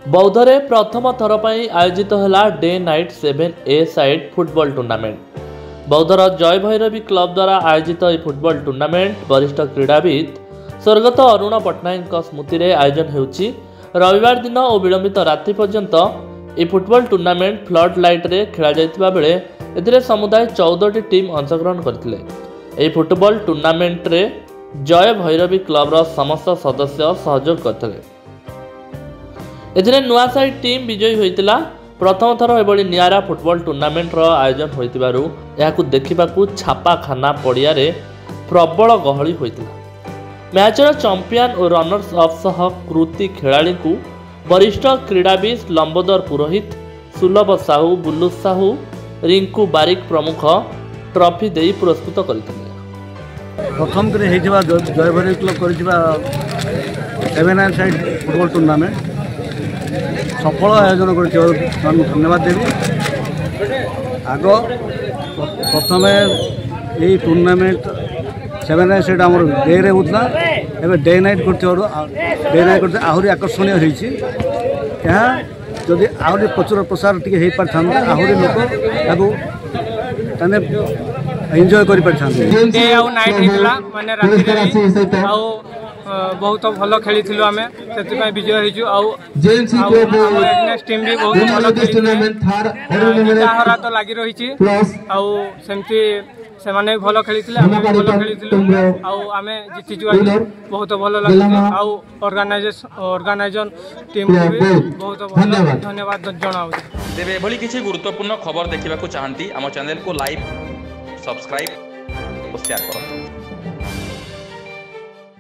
बौद्धरे प्रथम थर पर आयोजित है day night 7A side football tournament. बौद्धर जय भैरवी क्लब द्वारा आयोजित यह फुटबॉल टूर्नामेंट वरिष्ठ क्रीड़ाविद स्वर्गत अरुण पट्टनायक स्मृति में आयोजन होउछि। रविवार दिन और विलंबित रात्रि पर्यंत यह फुटबॉल टूर्नामेंट फ्लड लाइट रे खेला जाइतिबा बेले एथिरे समुदाय 14टी टीम अंशग्रहण करथिले। यह फुटबॉल टूर्नामेंट रे जय भैरवी क्लब समस्त सदस्य सहयोग करथिले। एथिरे नुआसाई टीम विजयी होइतिला। प्रथम थर एभली नियारा फुटबॉल टूर्नामेंट आयोजन होइतिबारु याकु देखिबाकु छापाखाना पड़िया रे प्रबल गहली होइतिला। मैचर चैंपियन और रनर्स अप सह कृति खेलाड़ी को वरिष्ठ क्रीड़ाविद लंबोदर पुरोहित, सुलभ साहू, बुल्लू साहू, रिंकू बारिक प्रमुख ट्रॉफी दे पुरस्कृत करथिले। प्रथम करे हेजिबा जय भैरवी क्लब करिबा 7A साइड फुटबॉल टूर्नामेंट सफल आयोजन कर धन्यवाद देवी। आग प्रथम यही टूर्नामेंट 7A साइड आम डे रे होता एवं डे नाइट करते आहरी आकर्षणीय होती जदि आहरी प्रचुर प्रसार टी हो पारि था आहरी लोक एंजॉय कर बहुत भल खेली आम से विजय टीम भी बहुत भल हरा तो लगी रही सेमती से भल खेली भल खेली आम जीतीचु बहुत भल लगे ऑर्गेनाइजन टीम बहुत धन्यवाद जनाऊँ। तेरे एभली किसी गुरुत्वपूर्ण खबर देखा चाहती आम चैनल को लाइक, सब्सक्राइब और शेयर करो।